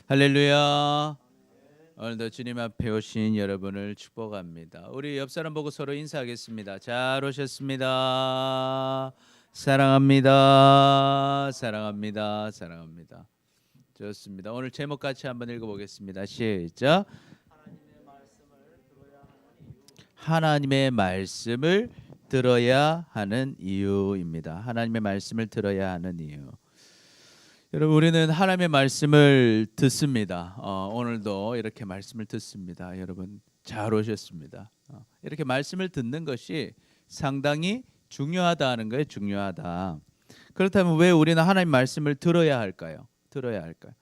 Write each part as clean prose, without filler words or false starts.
할렐루야. 오늘도 주님 앞에 오신 여러분을 축복합니다. 우리 옆 사람 보고 서로 인사하겠습니다. 잘 오셨습니다. 사랑합니다. 사랑합니다. 사랑합니다. 좋습니다. 오늘 제목 같이 한번 읽어보겠습니다. 시작. 하나님의 말씀을 들어야 하는 이유입니다. 하나님의 말씀을 들어야 하는 이유. 여러분, 우리는 하나님의 말씀을 듣습니다. 오늘도 이렇게 말씀을 듣습니다. 여러분 잘 오셨습니다. 이렇게 말씀을 듣는 것이 상당히 중요하다는 거예요. 중요하다. 그렇다면 왜 우리는 하나님 말씀을 들어야 할까요? 들어야 할까요?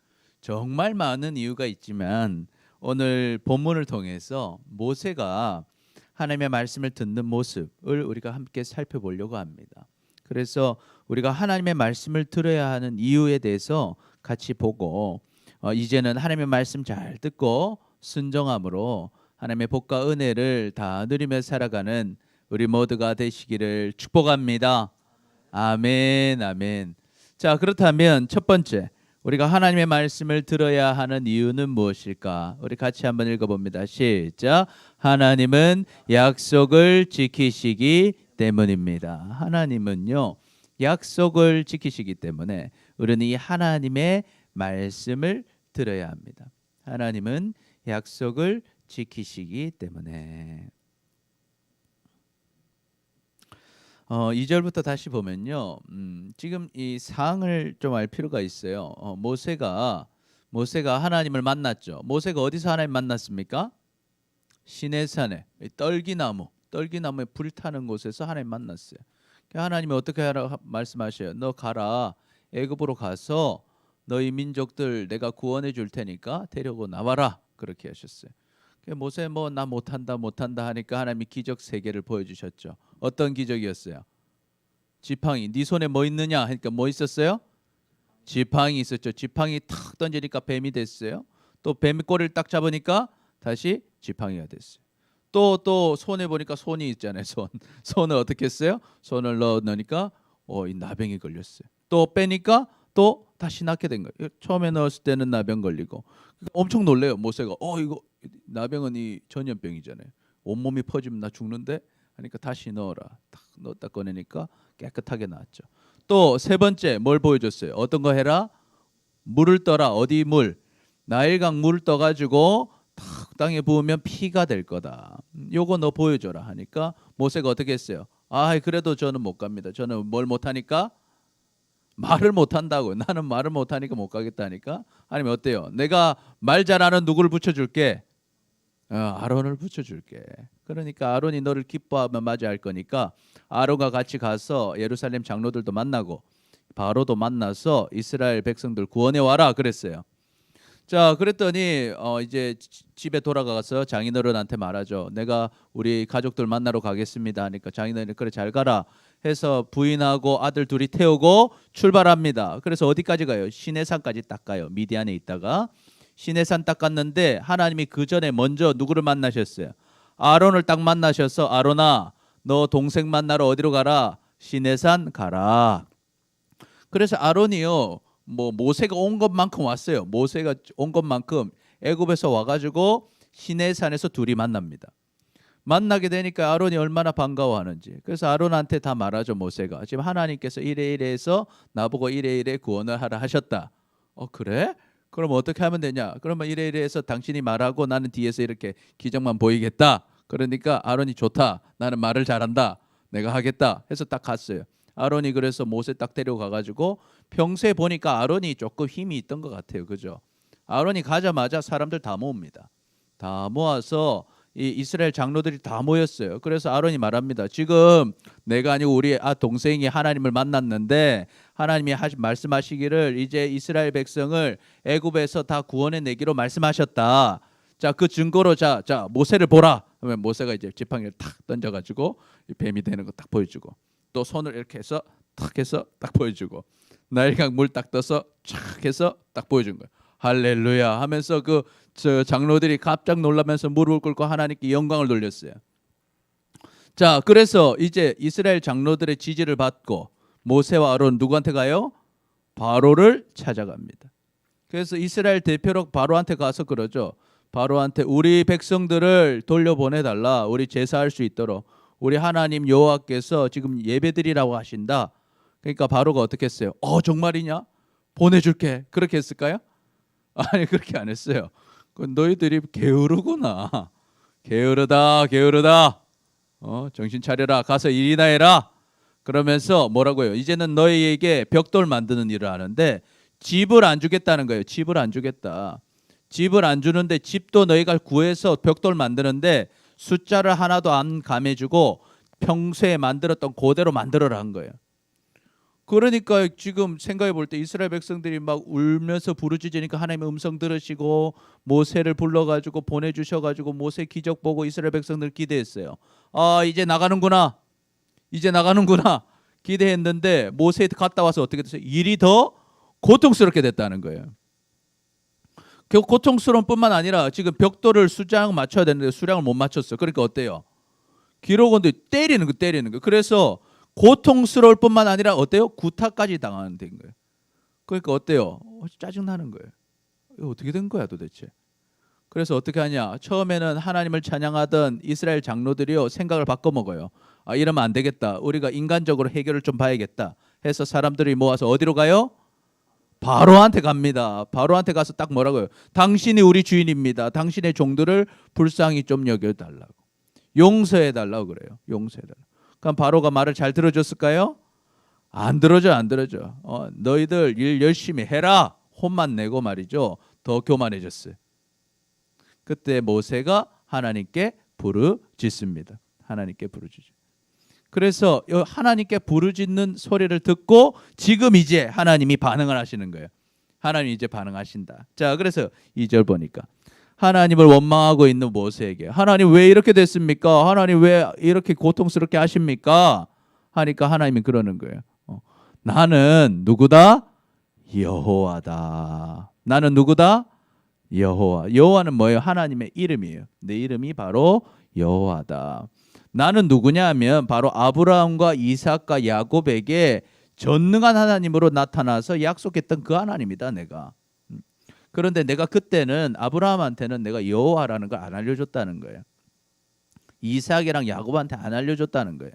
정말 많은 이유가 있지만 오늘 본문을 통해서 모세가 하나님의 말씀을 듣는 모습을 우리가 함께 살펴보려고 합니다. 그래서 우리가 하나님의 말씀을 들어야 하는 이유에 대해서 같이 보고 이제는 하나님의 말씀 잘 듣고 순종함으로 하나님의 복과 은혜를 다 누리며 살아가는 우리 모두가 되시기를 축복합니다. 아멘, 아멘. 자, 그렇다면 첫 번째, 우리가 하나님의 말씀을 들어야 하는 이유는 무엇일까? 우리 같이 한번 읽어봅니다. 시작. 하나님은 약속을 지키시기 때문입니다. 하나님은요, 약속을 지키시기 때문에 우리는 이 하나님의 말씀을 들어야 합니다. 하나님은 약속을 지키시기 때문에. 2절부터 다시 보면요, 지금 이 사항을 좀 알 필요가 있어요. 모세가 하나님을 만났죠. 모세가 어디서 하나님 만났습니까? 시내산에 떨기나무에 불타는 곳에서 하나님 만났어요. 하나님이 어떻게 하라 말씀하셔요? 너 가라, 애굽으로 가서 너희 민족들 내가 구원해 줄 테니까 데리고 나와라, 그렇게 하셨어요. 모세 나 못한다 하니까 하나님이 기적 3개를 보여주셨죠. 어떤 기적이었어요? 지팡이. 네 손에 뭐 있느냐 하니까 뭐 있었어요? 지팡이 있었죠. 지팡이 탁 던지니까 뱀이 됐어요. 또 뱀이 꼬리를 딱 잡으니까 다시 지팡이가 됐어요. 또 손에 보니까 손이 있잖아요. 손을 어떻게 했어요? 손을 넣으니까 이 나병이 걸렸어요. 또 빼니까 또 다시 낫게 된 거예요. 처음에 넣었을 때는 나병 걸리고 엄청 놀래요. 모세가 이거 나병은 이 전염병이잖아요. 온몸이 퍼지면 나 죽는데 하니까 다시 넣어라. 딱 넣었다 꺼내니까 깨끗하게 나왔죠. 또 3번째 뭘 보여줬어요? 어떤 거 해라? 물을 떠라. 어디 물? 나일강 물을 떠가지고 탁 땅에 부으면 피가 될 거다. 요거 너 보여줘라 하니까 모세가 어떻게 했어요? 그래도 저는 못 갑니다. 저는 뭘 못하니까? 말을 못한다고. 나는 말을 못하니까 못 가겠다니까. 아니면 어때요? 내가 말 잘하는 누구를 붙여줄게? 아론을 붙여줄게. 그러니까 아론이 너를 기뻐하며 맞이할 거니까 아론과 같이 가서 예루살렘 장로들도 만나고 바로도 만나서 이스라엘 백성들 구원해 와라 그랬어요. 자, 그랬더니 이제 집에 돌아가서 장인어른한테 말하죠. 내가 우리 가족들 만나러 가겠습니다 하니까 장인어른이 그래 잘 가라 해서 부인하고 아들 둘이 태우고 출발합니다. 그래서 어디까지 가요? 시내산까지 딱 가요. 미디안에 있다가 시내산 딱 갔는데 하나님이 그 전에 먼저 누구를 만나셨어요? 아론을 딱 만나셔서 아론아, 너 동생 만나러 어디로 가라? 시내산 가라. 그래서 아론이요, 모세가 온 것만큼 왔어요. 모세가 온 것만큼 애굽에서 와가지고 시내산에서 둘이 만납니다. 만나게 되니까 아론이 얼마나 반가워하는지. 그래서 아론한테 다 말하죠. 모세가 지금 하나님께서 이래 해서 나보고 이래 구원을 하라 하셨다. 그래? 그럼 어떻게 하면 되냐? 그러면 이래 해서 당신이 말하고 나는 뒤에서 이렇게 기적만 보이겠다. 그러니까 아론이 좋다. 나는 말을 잘한다. 내가 하겠다 해서 딱 갔어요. 아론이 그래서 모세 딱 데려가가지고 평소에 보니까 아론이 조금 힘이 있던 것 같아요. 그죠? 아론이 가자마자 사람들 다 모읍니다. 다 모아서 이 이스라엘 장로들이 다 모였어요. 그래서 아론이 말합니다. 지금 내가 아니고 우리 동생이 하나님을 만났는데 하나님이 말씀하시기를 이제 이스라엘 백성을 애굽에서 다 구원해 내기로 말씀하셨다. 자, 그 증거로 자 모세를 보라. 그러면 모세가 이제 지팡이를 탁 던져가지고 뱀이 되는 거 딱 보여주고 또 손을 이렇게 해서 탁 해서 딱 보여주고 나일강 물 딱 떠서 촥 해서 딱 보여준 거예요. 할렐루야 하면서 저 장로들이 깜짝 놀라면서 무릎을 꿇고 하나님께 영광을 돌렸어요. 자, 그래서 이제 이스라엘 장로들의 지지를 받고 모세와 아론 누구한테 가요? 바로를 찾아갑니다. 그래서 이스라엘 대표로 바로한테 가서 그러죠. 바로한테 우리 백성들을 돌려보내달라. 우리 제사할 수 있도록. 우리 하나님 여호와께서 지금 예배드리라고 하신다. 그러니까 바로가 어떻게 했어요? 정말이냐? 보내줄게. 그렇게 했을까요? 아니 그렇게 안 했어요. 너희들이 게으르구나. 게으르다. 정신 차려라. 가서 일이나 해라. 그러면서 뭐라고요? 이제는 너희에게 벽돌 만드는 일을 하는데 집을 안 주겠다는 거예요. 집을 안 주겠다. 집을 안 주는데 집도 너희가 구해서 벽돌 만드는데 숫자를 하나도 안 감해주고 평소에 만들었던 그대로 만들어라 한 거예요. 그러니까 지금 생각해 볼 때 이스라엘 백성들이 막 울면서 부르짖으니까 하나님의 음성 들으시고 모세를 불러가지고 보내주셔가지고 모세 기적 보고 이스라엘 백성들 기대했어요. 이제 나가는구나. 기대했는데 모세 갔다 와서 어떻게 됐어요? 일이 더 고통스럽게 됐다는 거예요. 고통스러운 뿐만 아니라 지금 벽돌을 수량 맞춰야 되는데 수량을 못 맞췄어요. 그러니까 어때요? 기록원도 때리는 거. 그래서 고통스러울 뿐만 아니라 어때요? 구타까지 당하는 된 거예요. 그러니까 어때요? 짜증나는 거예요. 이거 어떻게 된 거야 도대체? 그래서 어떻게 하냐? 처음에는 하나님을 찬양하던 이스라엘 장로들이요 생각을 바꿔 먹어요. 이러면 안 되겠다. 우리가 인간적으로 해결을 좀 봐야겠다. 해서 사람들이 모아서 어디로 가요? 바로한테 갑니다. 바로한테 가서 딱 뭐라고요? 당신이 우리 주인입니다. 당신의 종들을 불쌍히 좀 여겨달라고. 용서해달라고 그래요. 용서해달라고. 그럼 바로가 말을 잘 들어줬을까요? 안 들어줘. 너희들 일 열심히 해라. 혼만 내고 말이죠. 더 교만해졌어요. 그때 모세가 하나님께 부르짖습니다. 하나님께 부르짖죠. 그래서 하나님께 부르짖는 소리를 듣고 지금 이제 하나님이 반응을 하시는 거예요. 하나님이 이제 반응하신다. 자, 그래서 2절 보니까 하나님을 원망하고 있는 모세에게 하나님 왜 이렇게 됐습니까? 하나님 왜 이렇게 고통스럽게 하십니까? 하니까 하나님이 그러는 거예요. 나는 누구다? 여호와다. 나는 누구다? 여호와. 여호와는 뭐예요? 하나님의 이름이에요. 내 이름이 바로 여호와다. 나는 누구냐 하면 바로 아브라함과 이삭과 야곱에게 전능한 하나님으로 나타나서 약속했던 그 하나님이다 내가. 그런데 내가 그때는 아브라함한테는 내가 여호와라는 걸 안 알려줬다는 거예요. 이삭이랑 야곱한테 안 알려줬다는 거예요.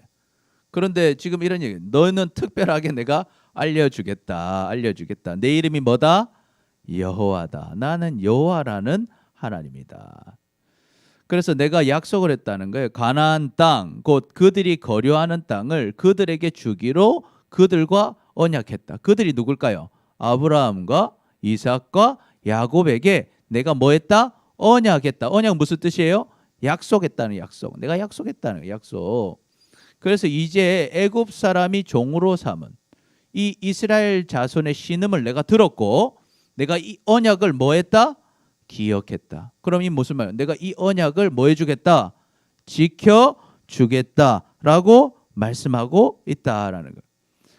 그런데 지금 이런 얘기, 너는 특별하게 내가 알려주겠다. 내 이름이 뭐다? 여호와다. 나는 여호와라는 하나님이다. 그래서 내가 약속을 했다는 거예요. 가나안 땅, 곧 그들이 거류하는 땅을 그들에게 주기로 그들과 언약했다. 그들이 누굴까요? 아브라함과 이삭과 야곱에게 내가 뭐 했다? 언약했다. 언약 무슨 뜻이에요? 약속했다는 약속. 내가 약속했다는 약속. 그래서 이제 애굽 사람이 종으로 삼은 이 이스라엘 자손의 신음을 내가 들었고 내가 이 언약을 뭐 했다? 기억했다. 그럼 이 무슨 말이야? 내가 이 언약을 뭐 해주겠다? 지켜주겠다라고 말씀하고 있다라는 거예요.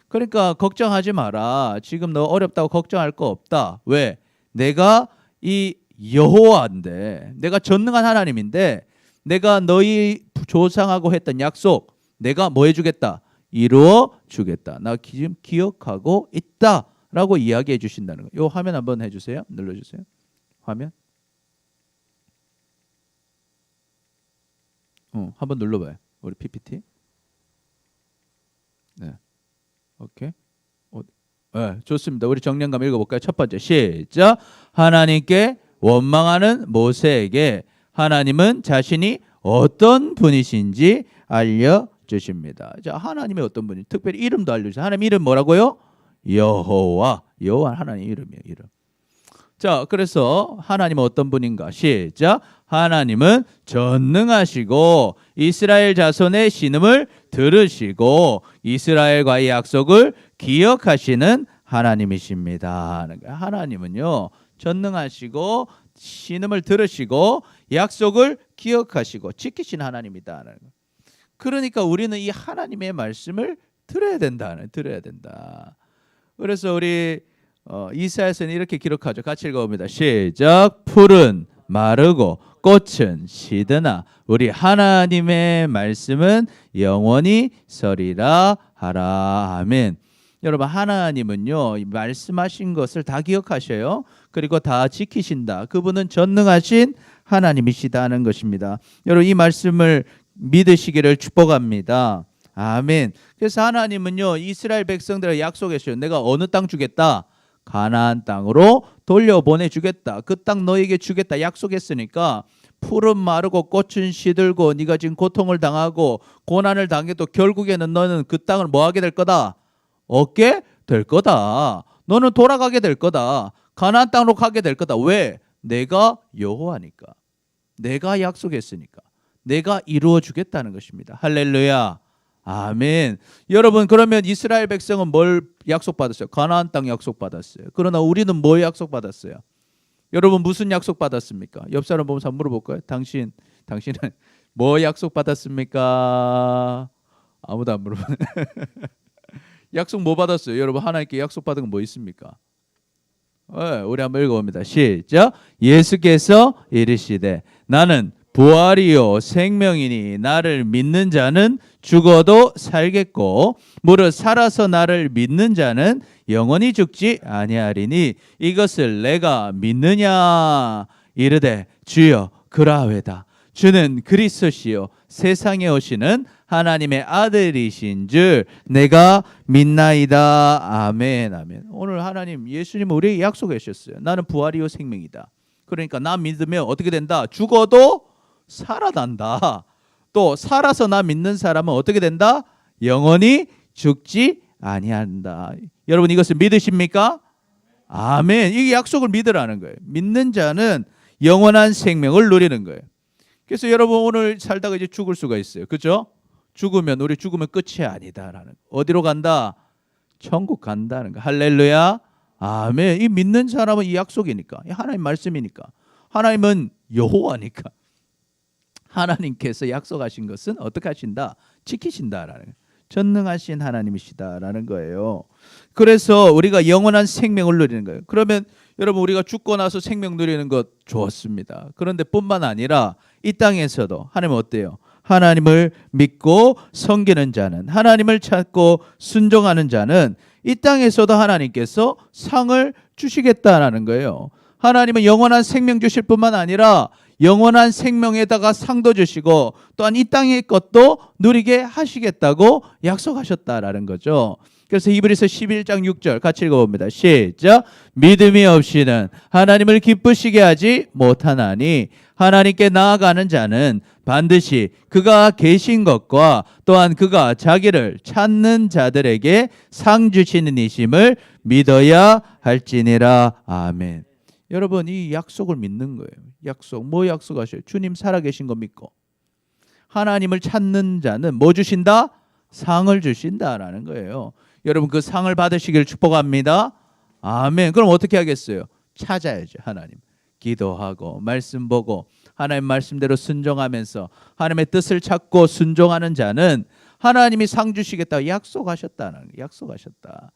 그러니까 걱정하지 마라. 지금 너 어렵다고 걱정할 거 없다. 왜? 내가 이 여호와인데, 내가 전능한 하나님인데, 내가 너희 조상하고 했던 약속, 내가 뭐 해주겠다? 이루어 주겠다. 나 지금 기억하고 있다라고 이야기해 주신다는 거예요. 이 화면 한번 해주세요. 눌러주세요. 화면. 한번 눌러봐요. 우리 PPT. 네. 오케이. 네, 좋습니다. 우리 정리한번 읽어볼까요? 첫 번째 시작. 하나님께 원망하는 모세에게 하나님은 자신이 어떤 분이신지 알려주십니다. 자, 하나님의 어떤 분이 특별히 이름도 알려주세요. 하나님 이름 뭐라고요? 여호와. 여호와 하나님 이름이에요. 이름. 자, 그래서 하나님은 어떤 분인가? 시작. 하나님은 전능하시고 이스라엘 자손의 신음을 들으시고 이스라엘과의 약속을 기억하시는 하나님이십니다. 하나님은요 전능하시고 신음을 들으시고 약속을 기억하시고 지키신 하나님이다. 그러니까 우리는 이 하나님의 말씀을 들어야 된다. 그래서 우리 이사야서는 이렇게 기록하죠. 같이 읽어봅니다. 시작. 풀은 마르고 꽃은 시드나 우리 하나님의 말씀은 영원히 서리라 하라. 아멘. 여러분 하나님은요 이 말씀하신 것을 다 기억하셔요. 그리고 다 지키신다. 그분은 전능하신 하나님이시다는 것입니다. 여러분 이 말씀을 믿으시기를 축복합니다. 아멘. 그래서 하나님은요 이스라엘 백성들에게 약속했어요. 내가 어느 땅 주겠다. 가나안 땅으로 돌려보내 주겠다. 그 땅 너에게 주겠다 약속했으니까 풀은 마르고 꽃은 시들고 네가 지금 고통을 당하고 고난을 당해도 결국에는 너는 그 땅을 뭐 하게 될 거다? 얻게 될 거다. 너는 돌아가게 될 거다. 가나안 땅으로 가게 될 거다. 왜? 내가 여호와니까. 내가 약속했으니까. 내가 이루어 주겠다는 것입니다. 할렐루야. 아멘. 여러분 그러면 이스라엘 백성은 뭘 약속받았어요? 가나안 땅 약속받았어요. 그러나 우리는 뭐 약속받았어요? 여러분 무슨 약속 받았습니까? 옆 사람 보면서 한번 물어볼까요? 당신은 뭐 약속 받았습니까? 아무도 안 물어보네. 약속 뭐 받았어요? 여러분 하나님께 약속 받은 건 뭐 있습니까? 우리 한번 읽어봅니다. 시작. 예수께서 이르시되 나는 부활이요 생명이니 나를 믿는 자는 죽어도 살겠고 무릇 살아서 나를 믿는 자는 영원히 죽지 아니하리니 이것을 내가 믿느냐 이르되 주여 그라하외다. 주는 그리스도시요 세상에 오시는 하나님의 아들이신 줄 내가 믿나이다. 아멘 아멘. 오늘 하나님 예수님은 우리에게 약속해 주셨어요. 나는 부활이요 생명이다. 그러니까 나 믿으면 어떻게 된다? 죽어도 살아난다. 또 살아서 나 믿는 사람은 어떻게 된다? 영원히 죽지 아니한다. 여러분 이것을 믿으십니까? 아멘. 이 약속을 믿으라는 거예요. 믿는 자는 영원한 생명을 누리는 거예요. 그래서 여러분 오늘 살다가 이제 죽을 수가 있어요. 그렇죠? 죽으면 우리 죽으면 끝이 아니다라는. 어디로 간다? 천국 간다는 거. 할렐루야. 아멘. 이 믿는 사람은 이 약속이니까. 하나님 말씀이니까. 하나님은 여호와니까. 하나님께서 약속하신 것은 어떻게 하신다? 지키신다라는 거예요. 전능하신 하나님이시다라는 거예요. 그래서 우리가 영원한 생명을 누리는 거예요. 그러면 여러분 우리가 죽고 나서 생명 누리는 것 좋습니다. 그런데 뿐만 아니라 이 땅에서도 하나님은 어때요? 하나님을 믿고 섬기는 자는 하나님을 찾고 순종하는 자는 이 땅에서도 하나님께서 상을 주시겠다라는 거예요. 하나님은 영원한 생명 주실 뿐만 아니라 영원한 생명에다가 상도 주시고 또한 이 땅의 것도 누리게 하시겠다고 약속하셨다라는 거죠. 그래서 히브리서 11장 6절 같이 읽어봅니다. 시작. 믿음이 없이는 하나님을 기쁘시게 하지 못하나니 하나님께 나아가는 자는 반드시 그가 계신 것과 또한 그가 자기를 찾는 자들에게 상 주시는 이심을 믿어야 할지니라. 아멘. 여러분 이 약속을 믿는 거예요. 약속. 뭐 약속하셔요? 주님 살아계신 거 믿고 하나님을 찾는 자는 뭐 주신다? 상을 주신다라는 거예요. 여러분 그 상을 받으시길 축복합니다. 아멘. 그럼 어떻게 하겠어요? 찾아야죠. 하나님. 기도하고 말씀 보고 하나님 말씀대로 순종하면서 하나님의 뜻을 찾고 순종하는 자는 하나님이 상 주시겠다고 약속하셨다는 거예요. 약속하셨다.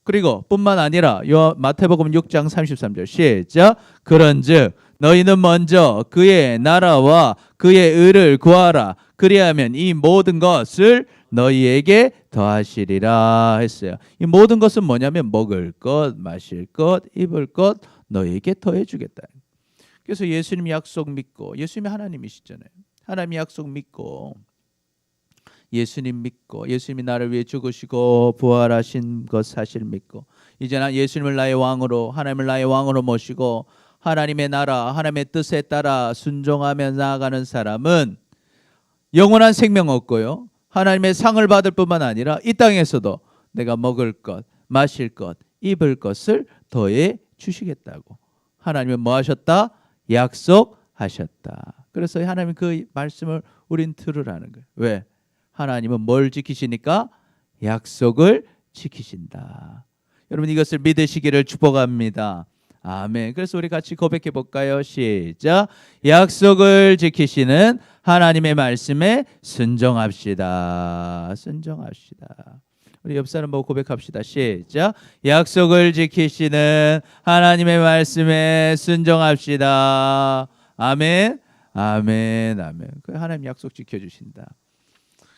그리고 뿐만 아니라 마태복음 6장 33절 시작. 그런즉 너희는 먼저 그의 나라와 그의 의를 구하라. 그리하면 이 모든 것을 너희에게 더하시리라 했어요. 이 모든 것은 뭐냐면 먹을 것, 마실 것, 입을 것 너희에게 더해 주겠다. 그래서 예수님 약속 믿고 예수님이 하나님이시잖아요. 하나님 약속 믿고 예수님 믿고 예수님이 나를 위해 죽으시고 부활하신 것 사실 믿고 이제 난 예수님을 나의 왕으로 하나님을 나의 왕으로 모시고 하나님의 나라 하나님의 뜻에 따라 순종하며 나아가는 사람은 영원한 생명 얻고요. 하나님의 상을 받을 뿐만 아니라 이 땅에서도 내가 먹을 것, 마실 것, 입을 것을 더해 주시겠다고. 하나님은 뭐 하셨다? 약속하셨다. 그래서 하나님 그 말씀을 우린 들으라는 거예요. 왜? 하나님은 뭘 지키시니까? 약속을 지키신다. 여러분 이것을 믿으시기를 축복합니다. 아멘. 그래서 우리 같이 고백해 볼까요? 시작. 약속을 지키시는 하나님의 말씀에 순종합시다. 순종합시다. 우리 옆 사람 보고 고백합시다. 시작. 약속을 지키시는 하나님의 말씀에 순종합시다. 아멘. 아멘. 아멘. 하나님 약속 지켜주신다.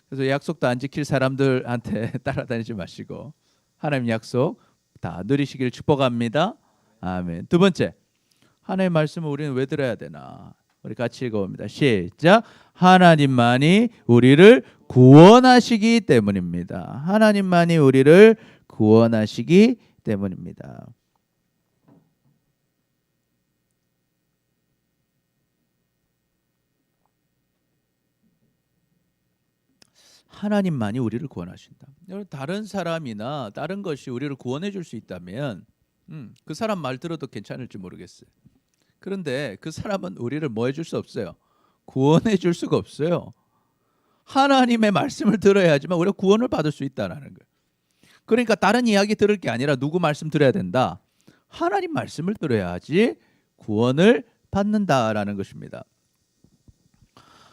그래서 약속도 안 지킬 사람들한테 따라다니지 마시고 하나님 약속 다 누리시길 축복합니다. 아멘. 두 번째, 하나님의 말씀을 우리는 왜 들어야 되나? 우리 같이 읽어봅니다. 시작. 하나님만이 우리를 구원하시기 때문입니다. 하나님만이 우리를 구원하시기 때문입니다. 하나님만이 우리를 구원하신다. 다른 사람이나 다른 것이 우리를 구원해 줄 수 있다면 그 사람 말 들어도 괜찮을지 모르겠어요. 그런데 그 사람은 우리를 뭐 해줄 수 없어요. 구원해 줄 수가 없어요. 하나님의 말씀을 들어야지만 우리가 구원을 받을 수 있다는 거예요. 그러니까 다른 이야기 들을 게 아니라 누구 말씀 들어야 된다? 하나님 말씀을 들어야지 구원을 받는다라는 것입니다.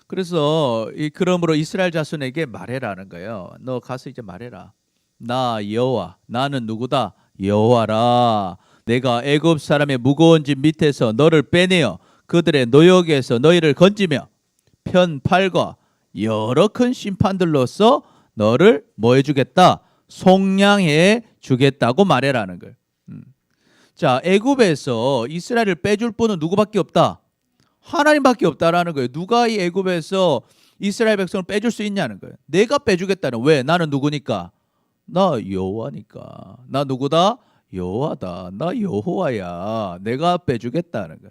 그래서 그러므로 이스라엘 자손에게 말해라는 거예요. 너 가서 이제 말해라. 나 여호와, 나는 누구다? 여호와라. 내가 애굽 사람의 무거운 짐 밑에서 너를 빼내어 그들의 노역에서 너희를 건지며 편팔과 여러 큰 심판들로서 너를 뭐 해주겠다? 속량해 주겠다고 말해라는 거예요. 자, 애굽에서 이스라엘을 빼줄 분은 누구밖에 없다? 하나님밖에 없다라는 거예요. 누가 이 애굽에서 이스라엘 백성을 빼줄 수 있냐는 거예요. 내가 빼주겠다는. 왜? 나는 누구니까? 나 여호와니까. 나 누구다? 여호와다. 나 여호와야. 내가 빼주겠다는 거예요.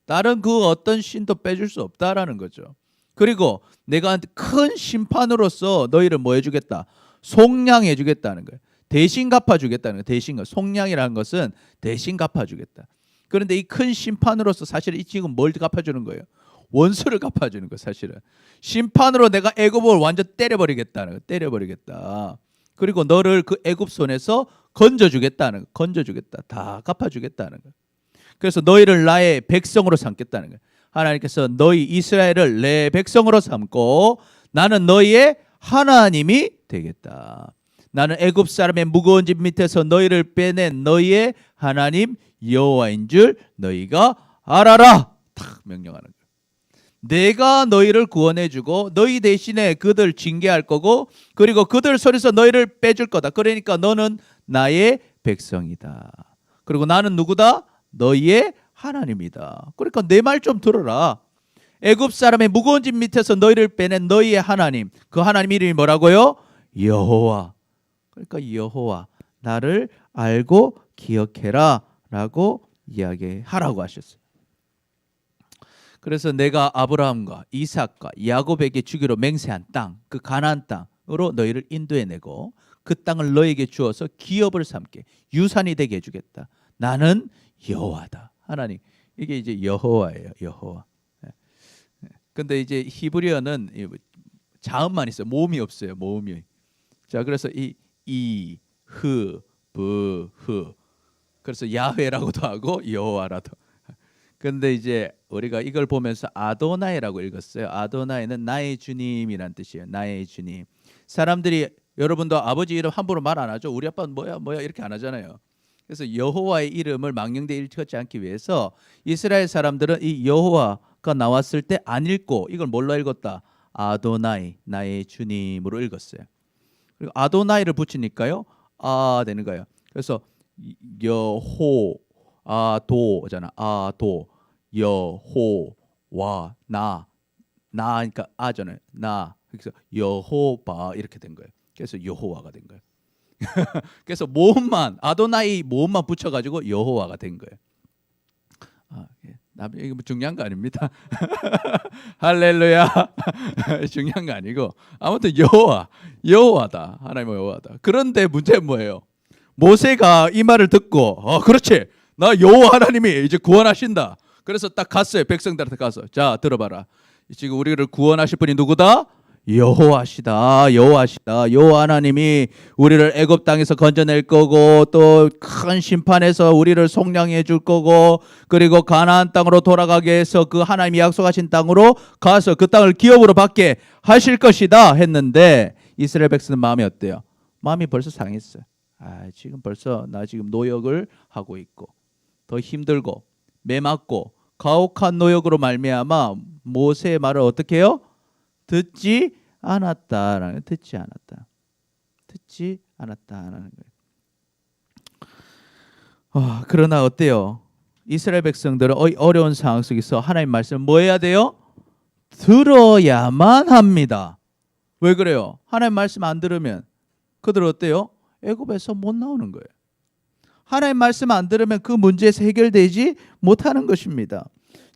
다른 그 어떤 신도 빼줄 수 없다라는 거죠. 그리고 내가 큰 심판으로서 너희를 뭐 해주겠다? 속량해 주겠다는 거예요. 대신 갚아주겠다는 거예요. 대신. 속량이라는 것은 대신 갚아주겠다. 그런데 이 큰 심판으로서 사실은 이 지금 뭘 갚아주는 거예요? 원수를 갚아주는 거예요. 사실은 심판으로 내가 애굽을 완전 때려버리겠다는 거예요. 때려버리겠다. 그리고 너를 그 애굽 손에서 건져주겠다는 거예요. 건져주겠다. 다 갚아주겠다는 거예요. 그래서 너희를 나의 백성으로 삼겠다는 거예요. 하나님께서 너희 이스라엘을 내 백성으로 삼고 나는 너희의 하나님이 되겠다. 나는 애굽 사람의 무거운 짐 밑에서 너희를 빼낸 너희의 하나님 여호와인 줄 너희가 알아라. 탁 명령하는 거예요. 내가 너희를 구원해주고 너희 대신에 그들 징계할 거고 그리고 그들 손에서 너희를 빼줄 거다. 그러니까 너는 나의 백성이다. 그리고 나는 누구다? 너희의 하나님이다. 그러니까 내 말 좀 들어라. 애굽 사람의 무거운 짐 밑에서 너희를 빼낸 너희의 하나님. 그 하나님 이름이 뭐라고요? 여호와. 그러니까 여호와, 나를 알고 기억해라 라고 이야기하라고 하셨어요. 그래서 내가 아브라함과 이삭과 야곱에게 주기로 맹세한 땅, 그 가나안 땅으로 너희를 인도해내고 그 땅을 너에게 주어서 기업을 삼게 유산이 되게 해주겠다. 나는 여호와다. 하나님, 이게 이제 여호와예요. 여호와. 근데 이제 히브리어는 자음만 있어요. 모음이 없어요. 모음이. 자, 그래서 이, 흐, 브, 흐. 그래서 야훼라고도 하고 여호와라도. 근데 이제 우리가 이걸 보면서 아도나이라고 읽었어요. 아도나이는 나의 주님이란 뜻이에요. 나의 주님. 사람들이 여러분도 아버지 이름 함부로 말 안 하죠. 우리 아빠는 뭐야 이렇게 안 하잖아요. 그래서 여호와의 이름을 망령되이 읽지 않기 위해서 이스라엘 사람들은 이 여호와가 나왔을 때 안 읽고 이걸 뭘로 읽었다? 아도나이, 나의 주님으로 읽었어요. 그리고 아도나이를 붙이니까요, 아 되는 거예요. 그래서 여호 아도잖아. 아도 여호와 나 그러니까 아잖아요. 나. 그래서 여호바 이렇게 된 거예요. 그래서 여호와가 된 거예요. 그래서 모음만 아도나이 모음만 붙여가지고 여호와가 된 거예요. 이거 중요한 거 아닙니다. 할렐루야. 중요한 거 아니고 아무튼 여호와다. 하나님의 여호와다. 그런데 문제는 뭐예요? 모세가 이 말을 듣고 그렇지, 나 여호와 하나님이 이제 구원하신다. 그래서 딱 갔어요. 백성들한테 가서 자 들어봐라. 지금 우리를 구원하실 분이 누구다? 여호와시다. 여호와 하나님이 우리를 애굽 땅에서 건져낼 거고 또 큰 심판에서 우리를 속량해 줄 거고 그리고 가나안 땅으로 돌아가게 해서 그 하나님이 약속하신 땅으로 가서 그 땅을 기업으로 받게 하실 것이다 했는데 이스라엘 백성은 마음이 어때요? 마음이 벌써 상했어요. 지금 벌써 나 지금 노역을 하고 있고 더 힘들고 매맞고 가혹한 노역으로 말미암아 모세의 말을 어떻게 해요? 듣지 않았다라는 듣지 않았다라는 거예요. 그러나 어때요? 이스라엘 백성들은 어려운 상황 속에서 하나님 말씀을 뭐 해야 돼요? 들어야만 합니다. 왜 그래요? 하나님 말씀 안 들으면 그들 어때요? 애굽에서 못 나오는 거예요. 하나님 말씀 안 들으면 그 문제에서 해결되지 못하는 것입니다.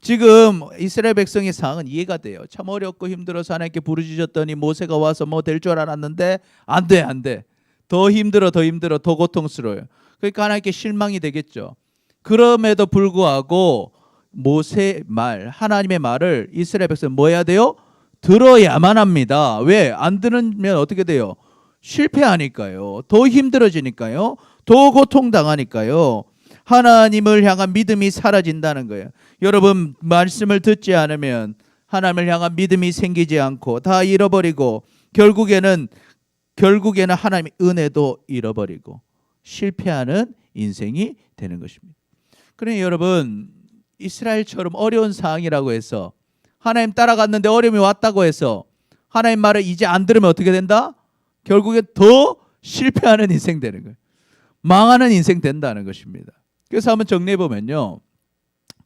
지금 이스라엘 백성의 상황은 이해가 돼요. 참 어렵고 힘들어서 하나님께 부르짖었더니 모세가 와서 뭐 될 줄 알았는데 안 돼. 더 힘들어, 더 고통스러워요. 그러니까 하나님께 실망이 되겠죠. 그럼에도 불구하고 모세 말, 하나님의 말을 이스라엘 백성은 뭐 해야 돼요? 들어야만 합니다. 왜? 안 들으면 어떻게 돼요? 실패하니까요. 더 힘들어지니까요. 더 고통당하니까요. 하나님을 향한 믿음이 사라진다는 거예요. 여러분, 말씀을 듣지 않으면 하나님을 향한 믿음이 생기지 않고 다 잃어버리고 결국에는 하나님의 은혜도 잃어버리고 실패하는 인생이 되는 것입니다. 그러니 여러분, 이스라엘처럼 어려운 상황이라고 해서 하나님 따라갔는데 어려움이 왔다고 해서 하나님 말을 이제 안 들으면 어떻게 된다? 결국에 더 실패하는 인생 되는 거예요. 망하는 인생 된다는 것입니다. 그래서 한번 정리해 보면요.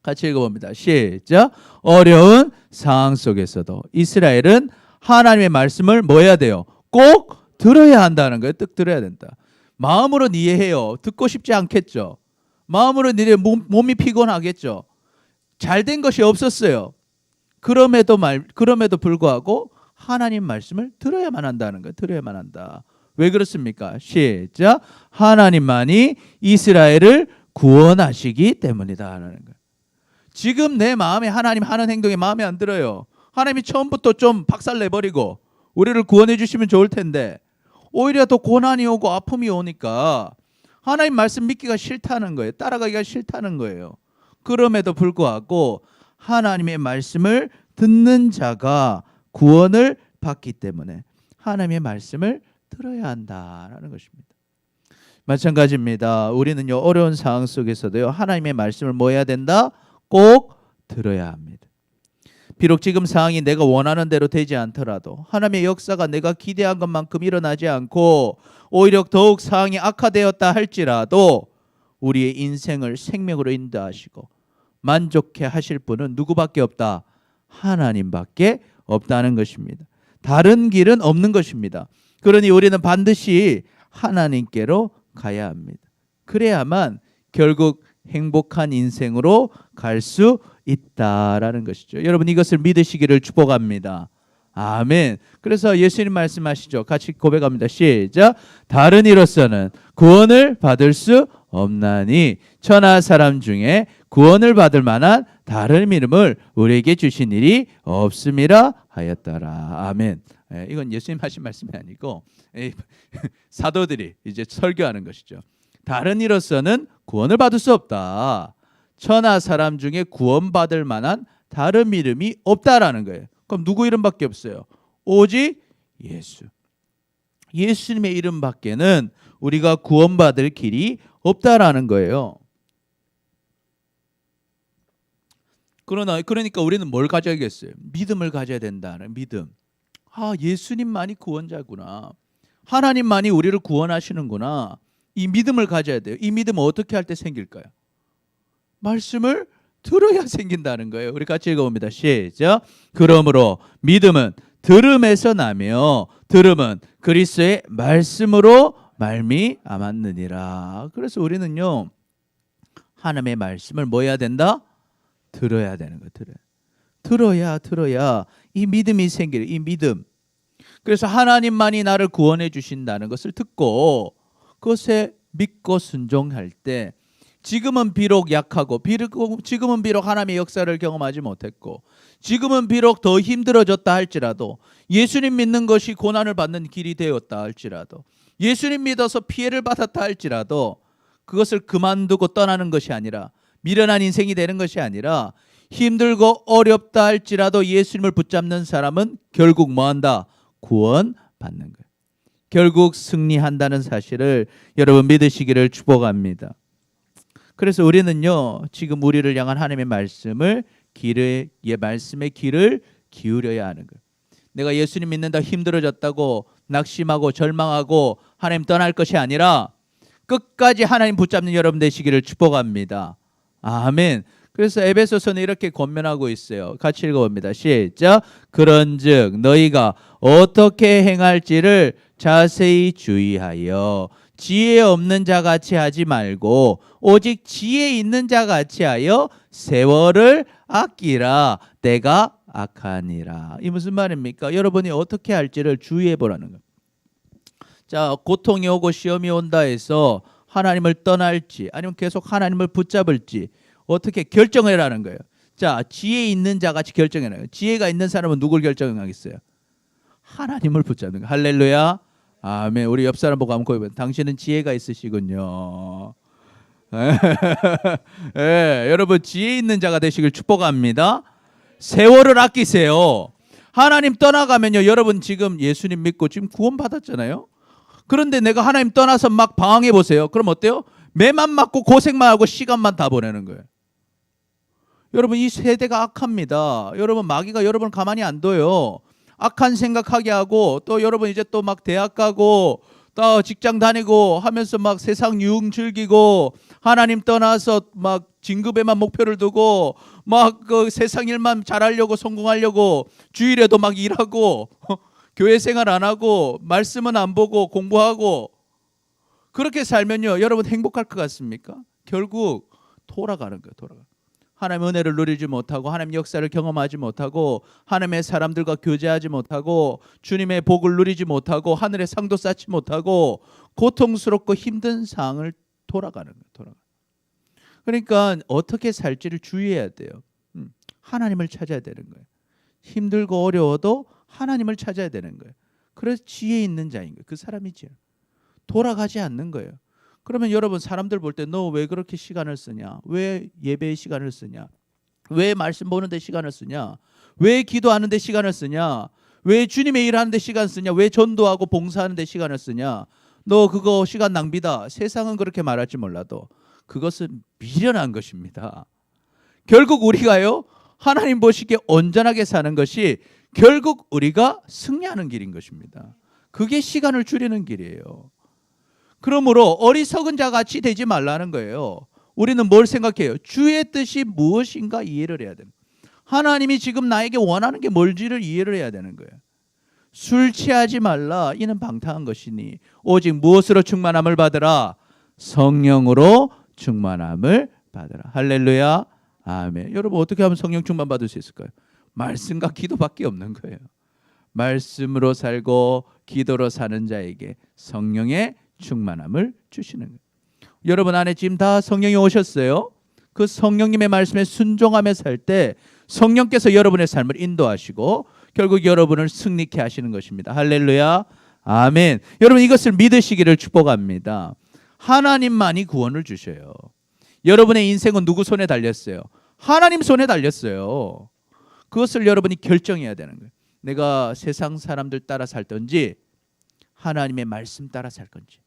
같이 읽어봅니다. 시작. 어려운 상황 속에서도 이스라엘은 하나님의 말씀을 뭐 해야 돼요? 꼭 들어야 한다는 거예요. 꼭 들어야 된다. 마음으로는 이해해요. 듣고 싶지 않겠죠. 마음으로는 이제 몸이 피곤하겠죠. 잘된 것이 없었어요. 그럼에도 불구하고 하나님 말씀을 들어야만 한다는 거예요. 들어야만 한다. 왜 그렇습니까? 시작. 하나님만이 이스라엘을 구원하시기 때문이다 하는 거예요. 지금 내 마음에 하나님 하는 행동이 마음에 안 들어요. 하나님이 처음부터 좀 박살내버리고 우리를 구원해 주시면 좋을 텐데 오히려 더 고난이 오고 아픔이 오니까 하나님 말씀 믿기가 싫다는 거예요. 따라가기가 싫다는 거예요. 그럼에도 불구하고 하나님의 말씀을 듣는 자가 구원을 받기 때문에 하나님의 말씀을 들어야 한다라는 것입니다. 마찬가지입니다. 우리는요, 어려운 상황 속에서도요, 하나님의 말씀을 뭐 해야 된다? 꼭 들어야 합니다. 비록 지금 상황이 내가 원하는 대로 되지 않더라도 하나님의 역사가 내가 기대한 것만큼 일어나지 않고 오히려 더욱 상황이 악화되었다 할지라도 우리의 인생을 생명으로 인도하시고 만족해 하실 분은 누구밖에 없다? 하나님밖에 없다는 것입니다. 다른 길은 없는 것입니다. 그러니 우리는 반드시 하나님께로 가야 합니다. 그래야만 결국 행복한 인생으로 갈 수 있다라는 것이죠. 여러분, 이것을 믿으시기를 축복합니다. 아멘. 그래서 예수님 말씀하시죠. 같이 고백합니다. 시작. 다른 이로서는 구원을 받을 수 없나니 천하 사람 중에 구원을 받을 만한 다른 이름을 우리에게 주신 일이 없음이라 하였더라. 아멘. 이건 예수님 하신 말씀이 아니고 사도들이 이제 설교하는 것이죠. 다른 이로서는 구원을 받을 수 없다. 천하 사람 중에 구원받을 만한 다른 이름이 없다라는 거예요. 그럼 누구 이름밖에 없어요? 오직 예수. 예수님의 이름밖에는 우리가 구원받을 길이 없다라는 거예요. 그러니까 우리는 뭘 가져야겠어요? 믿음을 가져야 된다는 믿음. 예수님만이 구원자구나. 하나님만이 우리를 구원하시는구나. 이 믿음을 가져야 돼요. 이 믿음은 어떻게 할 때 생길까요? 말씀을 들어야 생긴다는 거예요. 우리 같이 읽어봅니다. 시작. 그러므로 믿음은 들음에서 나며 들음은 그리스도의 말씀으로 말미암았느니라. 그래서 우리는요, 하나님의 말씀을 뭐 해야 된다? 들어야 되는 거예요. 들어야 이 믿음이 생겨요. 이 믿음. 그래서 하나님만이 나를 구원해 주신다는 것을 듣고 그것에 믿고 순종할 때 지금은 비록 약하고 지금은 비록 하나님의 역사를 경험하지 못했고 지금은 비록 더 힘들어졌다 할지라도 예수님 믿는 것이 고난을 받는 길이 되었다 할지라도 예수님 믿어서 피해를 받았다 할지라도 그것을 그만두고 떠나는 것이 아니라 미련한 인생이 되는 것이 아니라 힘들고 어렵다 할지라도 예수님을 붙잡는 사람은 결국 뭐한다? 구원받는 거예요. 결국 승리한다는 사실을 여러분 믿으시기를 축복합니다. 그래서 우리는요, 지금 우리를 향한 하나님의 말씀의 길을 기울여야 하는 거예요. 내가 예수님 믿는다 힘들어졌다고 낙심하고 절망하고 하나님 떠날 것이 아니라 끝까지 하나님 붙잡는 여러분 되시기를 축복합니다. 아멘. 그래서 에베소서는 이렇게 권면하고 있어요. 같이 읽어봅니다. 시작. 그런즉 너희가 어떻게 행할지를 자세히 주의하여 지혜 없는 자 같이 하지 말고 오직 지혜 있는 자 같이 하여 세월을 아끼라. 때가 악하니라. 이 무슨 말입니까? 여러분이 어떻게 할지를 주의해 보라는 거예요. 자, 고통이 오고 시험이 온다 해서 하나님을 떠날지 아니면 계속 하나님을 붙잡을지 어떻게 결정해라는 거예요. 자, 지혜 있는 자 같이 결정해라. 지혜가 있는 사람은 누굴 결정하겠어요? 하나님을 붙잡는 거예요. 할렐루야. 아멘. 우리 옆 사람 보고 한번 고해봐요. 당신은 지혜가 있으시군요. 예, 여러분 지혜 있는 자가 되시길 축복합니다. 세월을 아끼세요. 하나님 떠나가면요, 여러분 지금 예수님 믿고 지금 구원 받았잖아요. 그런데 내가 하나님 떠나서 막 방황해 보세요. 그럼 어때요? 매만 맞고 고생만 하고 시간만 다 보내는 거예요. 여러분 이 세대가 악합니다. 여러분 마귀가 여러분을 가만히 안 둬요. 악한 생각하게 하고 또 여러분 이제 또 막 대학 가고 또 직장 다니고 하면서 막 세상 유흥 즐기고 하나님 떠나서 막 진급에만 목표를 두고 막 그 세상 일만 잘하려고 성공하려고 주일에도 막 일하고 교회 생활 안 하고 말씀은 안 보고 공부하고 그렇게 살면요 여러분 행복할 것 같습니까? 결국 돌아가는 거예요. 돌아가. 하나님의 은혜를 누리지 못하고 하나님 역사를 경험하지 못하고 하나님의 사람들과 교제하지 못하고 주님의 복을 누리지 못하고 하늘의 상도 쌓지 못하고 고통스럽고 힘든 상을 돌아가는 거예요. 돌아가. 그러니까 어떻게 살지를 주의해야 돼요. 하나님을 찾아야 되는 거예요. 힘들고 어려워도 하나님을 찾아야 되는 거예요. 그래서 지혜 있는 자인 거예요. 그 사람이지요. 돌아가지 않는 거예요. 그러면 여러분 사람들 볼 때 너 왜 그렇게 시간을 쓰냐? 왜 예배에 시간을 쓰냐? 왜 말씀 보는데 시간을 쓰냐? 왜 기도하는데 시간을 쓰냐? 왜 주님의 일하는데 시간 쓰냐? 왜 전도하고 봉사하는데 시간을 쓰냐? 너 그거 시간 낭비다. 세상은 그렇게 말할지 몰라도 그것은 미련한 것입니다. 결국 우리가요 하나님 보시기에 온전하게 사는 것이 결국 우리가 승리하는 길인 것입니다. 그게 시간을 줄이는 길이에요. 그러므로 어리석은 자같이 되지 말라는 거예요. 우리는 뭘 생각해요? 주의 뜻이 무엇인가 이해를 해야 됩니다. 하나님이 지금 나에게 원하는 게 뭘지를 이해를 해야 되는 거예요. 술 취하지 말라. 이는 방탕한 것이니 오직 무엇으로 충만함을 받으라? 성령으로 충만함을 받으라. 할렐루야. 아멘. 여러분 어떻게 하면 성령 충만 받을 수 있을까요? 말씀과 기도밖에 없는 거예요. 말씀으로 살고 기도로 사는 자에게 성령의 충만함을 주시는 거예요. 여러분 안에 지금 다 성령이 오셨어요. 그 성령님의 말씀에 순종하며 살 때 성령께서 여러분의 삶을 인도하시고 결국 여러분을 승리케 하시는 것입니다. 할렐루야. 아멘. 여러분 이것을 믿으시기를 축복합니다. 하나님만이 구원을 주셔요. 여러분의 인생은 누구 손에 달렸어요? 하나님 손에 달렸어요. 그것을 여러분이 결정해야 되는 거예요. 내가 세상 사람들 따라 살던지 하나님의 말씀 따라 살 건지.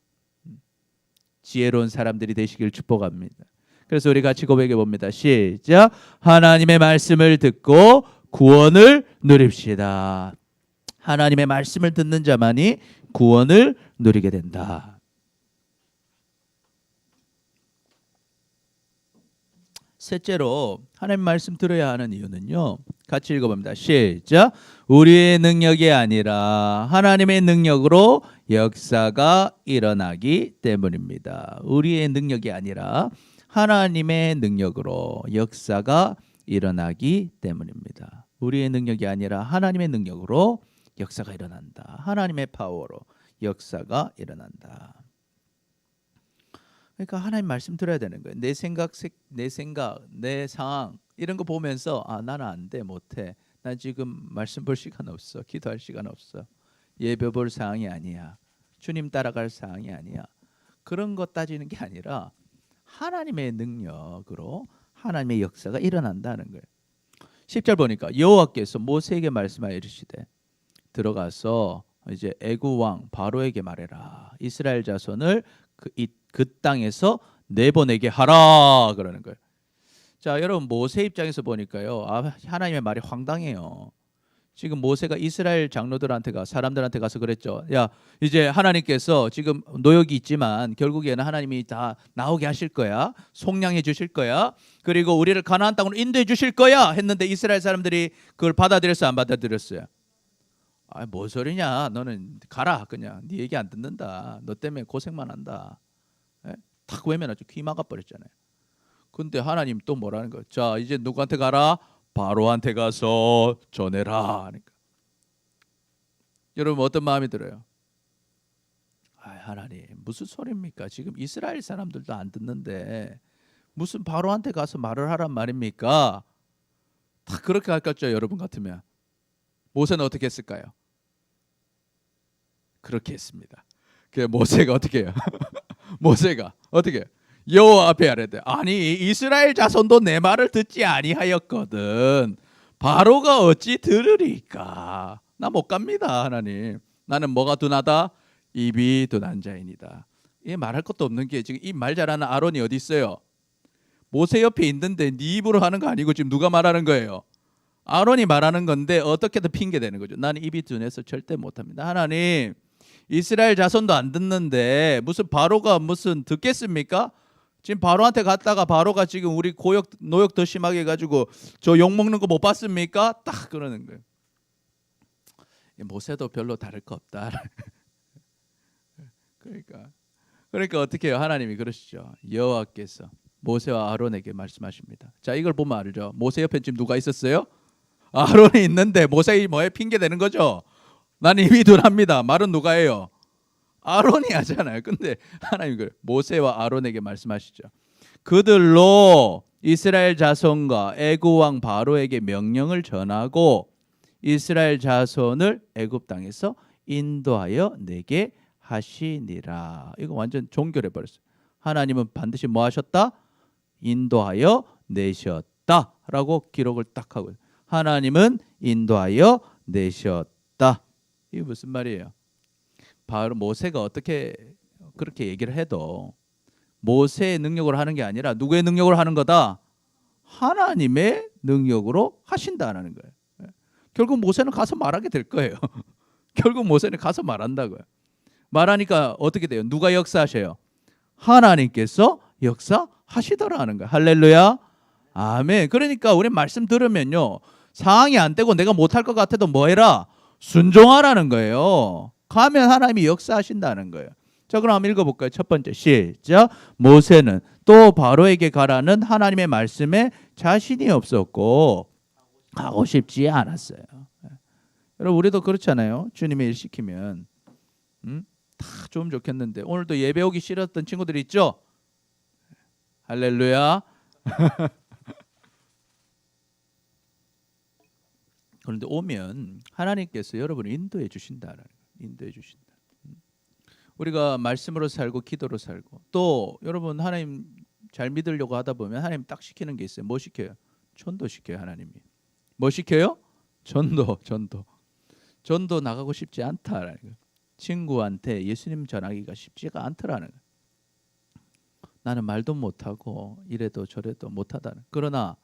지혜로운 사람들이 되시길 축복합니다. 그래서 우리 같이 고백해 봅니다. 시작. 하나님의 말씀을 듣고 구원을 누립시다. 하나님의 말씀을 듣는 자만이 구원을 누리게 된다. 셋째로 하나님 말씀 들어야 하는 이유는요. 같이 읽어봅니다. 시작. 우리의 능력이 아니라 하나님의 능력으로 역사가 일어나기 때문입니다. 우리의 능력이 아니라 하나님의 능력으로 역사가 일어나기 때문입니다. 우리의 능력이 아니라 하나님의 능력으로 역사가 일어난다. 하나님의 파워로 역사가 일어난다. 그러니까 하나님 말씀 들어야 되는 거예요. 내 생각, 내 상황 이런 거 보면서 나는 안 돼, 못해. 나 지금 말씀 볼 시간 없어. 기도할 시간 없어. 예배 볼 상황이 아니야. 주님 따라갈 상황이 아니야. 그런 거 따지는 게 아니라 하나님의 능력으로 하나님의 역사가 일어난다는 거예요. 10절 보니까 여호와께서 모세에게 말씀하여 이르시되 들어가서 이제 애굽 왕 바로에게 말해라. 이스라엘 자손을 그 땅에서 내보내게 하라 그러는 거예요. 자, 여러분 모세 입장에서 보니까요. 하나님의 말이 황당해요. 지금 모세가 이스라엘 장로들한테 사람들한테 가서 그랬죠. 야, 이제 하나님께서 지금 노역이 있지만 결국에는 하나님이 다 나오게 하실 거야. 속량해 주실 거야. 그리고 우리를 가나안 땅으로 인도해 주실 거야 했는데 이스라엘 사람들이 그걸 받아들였어요, 안 받아들였어요? 아, 뭔 소리냐? 너는 가라. 그냥 네 얘기 안 듣는다. 너 때문에 고생만 한다. 예? 탁 외면하죠. 귀 막아 버렸잖아요. 근데 하나님 또 뭐라는 거야? 자, 이제 누구한테 가라? 바로한테 가서 전해라 하니까. 여러분 어떤 마음이 들어요? 아, 하나님 무슨 소리입니까? 지금 이스라엘 사람들도 안 듣는데 무슨 바로한테 가서 말을 하란 말입니까? 다 그렇게 할까죠? 여러분 같으면 모세는 어떻게 했을까요? 그렇게 했습니다. 그 모세가 어떻게 해요? 모세가 어떻게 해요? 여호와 앞에 아뢰되 아니 이스라엘 자손도 내 말을 듣지 아니하였거든 바로가 어찌 들으리까? 나 못 갑니다. 하나님 나는 뭐가 둔하다? 입이 둔한 자이니다. 이 말할 것도 없는 게 지금 이 말 잘하는 아론이 어디 있어요? 모세 옆에 있는데 네 입으로 하는 거 아니고 지금 누가 말하는 거예요? 아론이 말하는 건데 어떻게든 핑계 대는 거죠. 나는 입이 둔해서 절대 못합니다. 하나님 이스라엘 자손도 안 듣는데 무슨 바로가 무슨 듣겠습니까? 지금 바로한테 갔다가 바로가 지금 우리 노역 더 심하게 해가지고 저 욕 먹는 거 못 봤습니까? 딱 그러는 거예요. 모세도 별로 다를 거 없다. 그러니까 어떻게 해요? 하나님이 그러시죠. 여호와께서 모세와 아론에게 말씀하십니다. 자, 이걸 보면 알죠. 모세 옆에 지금 누가 있었어요? 아론이 있는데 모세가 뭐에 핑계 대는 거죠. 나는 입이 둔합니다. 말은 누가 해요? 아론이 하잖아요. 근데 하나님이 모세와 아론에게 말씀하시죠. 그들로 이스라엘 자손과 애굽 왕 바로에게 명령을 전하고 이스라엘 자손을 애굽 땅에서 인도하여 내게 하시니라. 이거 완전 종결해 버렸어요. 하나님은 반드시 뭐 하셨다? 인도하여 내셨다라고 기록을 딱 하고 하나님은 인도하여 내셨다. 이게 무슨 말이에요? 바로 모세가 어떻게 그렇게 얘기를 해도 모세의 능력으로 하는 게 아니라 누구의 능력으로 하는 거다? 하나님의 능력으로 하신다는 거예요. 결국 모세는 가서 말하게 될 거예요. 결국 모세는 가서 말한다고요. 말하니까 어떻게 돼요? 누가 역사하셔요? 하나님께서 역사하시더라는 거예요. 할렐루야. 아멘. 그러니까 우리 말씀 들으면요. 상황이 안 되고 내가 못할 것 같아도 뭐 해라? 순종하라는 거예요. 가면 하나님이 역사하신다는 거예요. 자, 그럼 한번 읽어볼까요? 첫 번째 시작. 모세는 또 바로에게 가라는 하나님의 말씀에 자신이 없었고 하고 싶지 않았어요. 여러분 우리도 그렇잖아요. 주님의 일 시키면 다 좀 좋겠는데 오늘도 예배 오기 싫었던 친구들이 있죠? 할렐루야. 그런데 오면 하나님께서 여러분을 인도해 주신다는 거예요. 인도해 주신다. 우리가 말씀으로 살고 기도로 살고 또 여러분 하나님 잘 믿으려고 하다 보면 하나님 딱 시키는 게 있어요. 뭐 시켜요? 전도 시켜요. 하나님이. 뭐 시켜요? 전도 나가고 싶지 않다라는 거예요. 친구한테 예수님 전하기가 쉽지가 않더라는 거예요. 나는 말도 못하고 이래도 저래도 못하다는. 그러나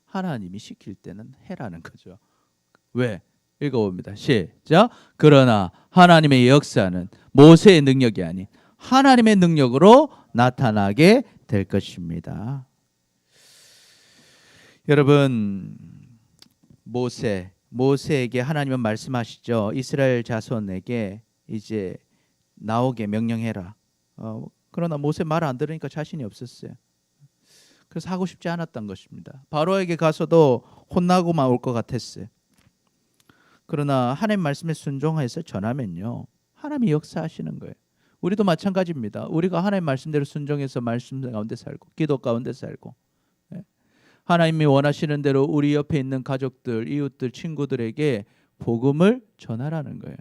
하나님이 시킬 때는 해라는 거죠. 왜? 읽어봅니다. 시작. 그러나 하나님의 역사는 모세의 능력이 아닌 하나님의 능력으로 나타나게 될 것입니다. 여러분 모세에게 하나님은 말씀하시죠. 이스라엘 자손에게 이제 나오게 명령해라. 그러나 모세 말 안 들으니까 자신이 없었어요. 그래서 하고 싶지 않았던 것입니다. 바로에게 가서도 혼나고만 올 것 같았어요. 그러나 하나님 말씀에 순종해서 전하면요. 하나님이 역사하시는 거예요. 우리도 마찬가지입니다. 우리가 하나님 말씀대로 순종해서 말씀 가운데 살고 기도 가운데 살고 하나님이 원하시는 대로 우리 옆에 있는 가족들, 이웃들, 친구들에게 복음을 전하라는 거예요.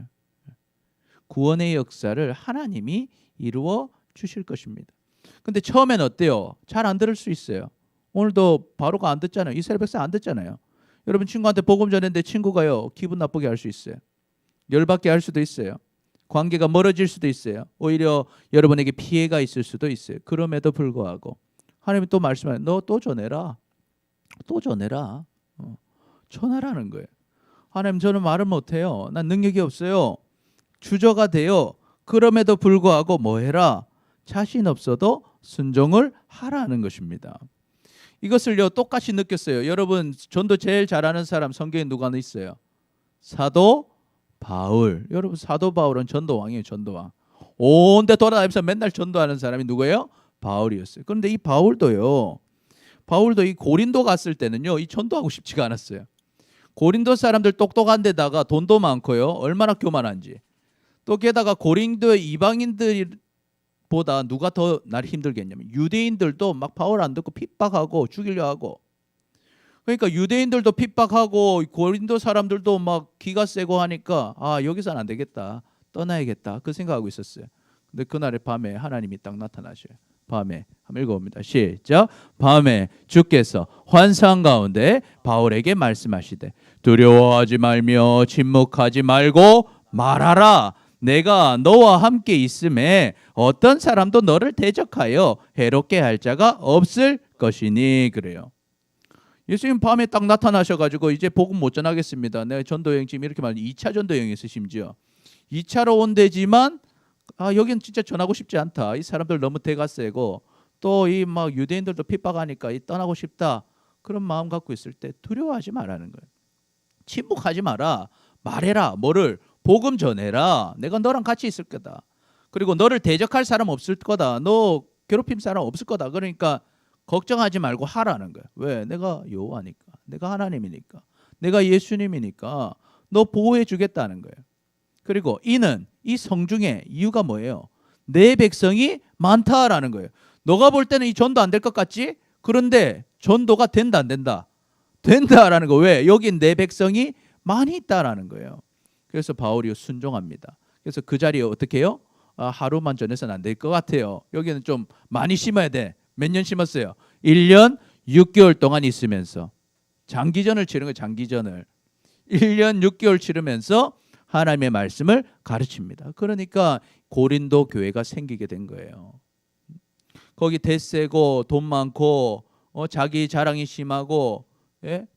구원의 역사를 하나님이 이루어 주실 것입니다. 근데 처음엔 어때요? 잘 안 들을 수 있어요. 오늘도 바로가 안 듣잖아요. 이스라엘 백성 안 듣잖아요. 여러분 친구한테 복음 전했는데 친구가요 기분 나쁘게 할 수 있어요. 열받게 할 수도 있어요. 관계가 멀어질 수도 있어요. 오히려 여러분에게 피해가 있을 수도 있어요. 그럼에도 불구하고 하나님이 또 말씀하세요. 너 또 전해라. 또 전해라. 전하라는 거예요. 하나님 저는 말을 못해요. 난 능력이 없어요. 주저가 돼요. 그럼에도 불구하고 뭐 해라? 자신 없어도 순종을 하라는 것입니다. 이것을요 똑같이 느꼈어요. 여러분 전도 제일 잘하는 사람 성경에 누가 있어요? 사도 바울. 여러분 사도 바울은 전도왕이에요. 전도왕. 온데 돌아다니면서 맨날 전도하는 사람이 누구예요? 바울이었어요. 그런데 이 바울도 이 고린도 갔을 때는요 이 전도하고 싶지가 않았어요. 고린도 사람들 똑똑한 데다가 돈도 많고요. 얼마나 교만한지. 또 게다가 고린도의 이방인들보다 누가 더 날 힘들겠냐면 유대인들도 막 바울 안 듣고 핍박하고 죽이려 하고. 그러니까 유대인들도 핍박하고 고린도 사람들도 막 기가 세고 하니까 아 여기서는 안 되겠다. 떠나야겠다. 그 생각하고 있었어요. 근데 그날의 밤에 하나님이 딱 나타나셔요. 밤에 한번 읽어봅니다. 시작. 밤에 주께서 환상 가운데 바울에게 말씀하시되 두려워하지 말며 침묵하지 말고 말하라. 내가 너와 함께 있음에 어떤 사람도 너를 대적하여 해롭게 할 자가 없을 것이니. 그래요. 예수님 밤에 딱 나타나셔가지고 이제 복음 못 전하겠습니다. 내가 전도여행 지금 이렇게 말하는 2차 전도여행에서 심지어 2차로 온대지만 여긴 진짜 전하고 싶지 않다. 이 사람들 너무 대가 세고 또 이 막 유대인들도 핍박하니까 이 떠나고 싶다. 그런 마음 갖고 있을 때 두려워하지 말라는 거예요. 침묵하지 마라. 말해라. 뭐를? 복음 전해라. 내가 너랑 같이 있을 거다. 그리고 너를 대적할 사람 없을 거다. 너 괴롭힘 사람 없을 거다. 그러니까 걱정하지 말고 하라는 거예요. 왜? 내가 여호와니까. 내가 하나님이니까. 내가 예수님이니까 너 보호해 주겠다는 거예요. 그리고 이는 이 성중에 이유가 뭐예요? 내 백성이 많다라는 거예요. 너가 볼 때는 이 전도 안 될 것 같지? 그런데 전도가 된다 안 된다? 된다라는 거. 왜? 여기 내 백성이 많이 있다라는 거예요. 그래서 바울이 순종합니다. 그래서 그 자리에 어떻게 해요? 하루만 전해서는 안 될 것 같아요. 여기는 좀 많이 심어야 돼. 몇 년 심었어요? 1년 6개월 동안 있으면서 장기전을 치른 거예요. 장기전을 1년 6개월 치르면서 하나님의 말씀을 가르칩니다. 그러니까 고린도 교회가 생기게 된 거예요. 거기 대세고 돈 많고 자기 자랑이 심하고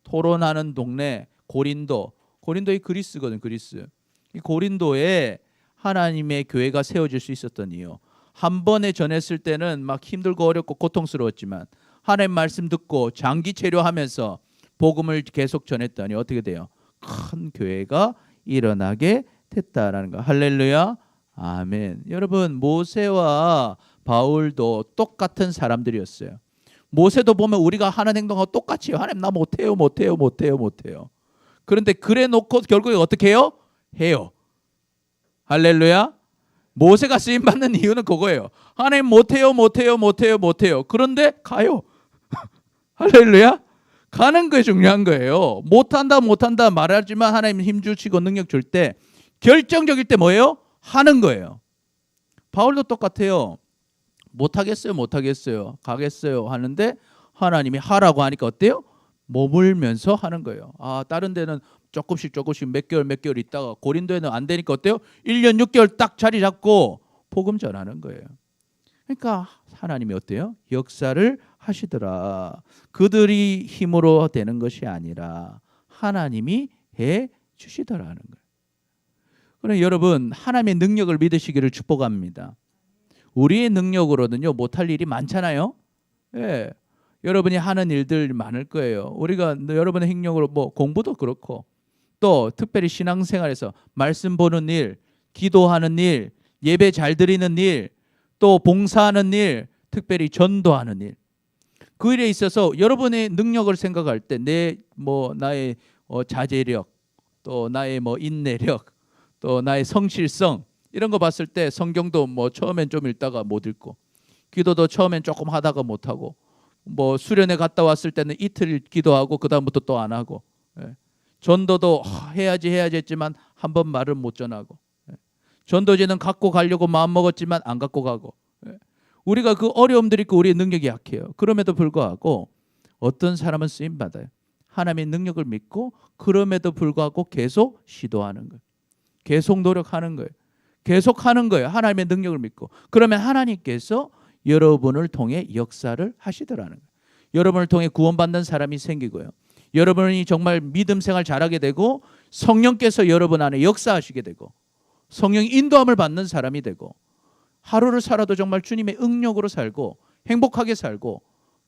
토론하는 동네 고린도이 그리스거든. 그리스. 이 고린도에 하나님의 교회가 세워질 수 있었던 이유. 한 번에 전했을 때는 막 힘들고 어렵고 고통스러웠지만 하나님 말씀 듣고 장기 체류하면서 복음을 계속 전했더니 어떻게 돼요? 큰 교회가 일어나게 됐다라는 거. 할렐루야. 아멘. 여러분 모세와 바울도 똑같은 사람들이었어요. 모세도 보면 우리가 하는 행동하고 똑같이 하나님 나 못해요. 그런데 그래 놓고 결국에 어떻게 해요? 해요. 할렐루야. 모세가 쓰임 받는 이유는 그거예요. 하나님 못해요. 그런데 가요. 할렐루야. 가는 게 중요한 거예요. 못한다 말하지만 하나님 힘 주시고 능력 줄 때 결정적일 때 뭐예요? 하는 거예요. 바울도 똑같아요. 못하겠어요. 가겠어요 하는데 하나님이 하라고 하니까 어때요? 머물면서 하는 거예요. 다른 데는 조금씩 몇 개월 있다가 고린도에는 안 되니까 어때요? 1년 6개월 딱 자리 잡고 복음 전하는 거예요. 그러니까 하나님이 어때요? 역사를 하시더라. 그들이 힘으로 되는 것이 아니라 하나님이 해 주시더라는 거예요. 그럼 여러분 하나님의 능력을 믿으시기를 축복합니다. 우리의 능력으로는요 못할 일이 많잖아요. 예. 여러분이 하는 일들 많을 거예요. 우리가 여러분의 행력으로 뭐 공부도 그렇고 또 특별히 신앙생활에서 말씀 보는 일, 기도하는 일, 예배 잘 드리는 일, 또 봉사하는 일, 특별히 전도하는 일. 그 일에 있어서 여러분의 능력을 생각할 때 나의 자제력, 또 나의 인내력, 또 나의 성실성 이런 거 봤을 때 성경도 처음엔 좀 읽다가 못 읽고 기도도 처음엔 조금 하다가 못 하고 수련회 갔다 왔을 때는 이틀 기도하고 그 다음부터 또 안 하고 전도도 해야지 했지만 한 번 말을 못 전하고 전도지는 갖고 가려고 마음 먹었지만 안 갖고 가고 우리가 그 어려움들이 있고 우리의 능력이 약해요. 그럼에도 불구하고 어떤 사람은 쓰임 받아요. 하나님의 능력을 믿고 그럼에도 불구하고 계속 시도하는 거예요. 계속 노력하는 거예요. 계속 하는 거예요. 하나님의 능력을 믿고. 그러면 하나님께서 여러분을 통해 역사를 하시더라는 거예요. 여러분을 통해 구원받는 사람이 생기고요. 여러분이 정말 믿음 생활 잘하게 되고 성령께서 여러분 안에 역사하시게 되고 성령의 인도함을 받는 사람이 되고 하루를 살아도 정말 주님의 응력으로 살고 행복하게 살고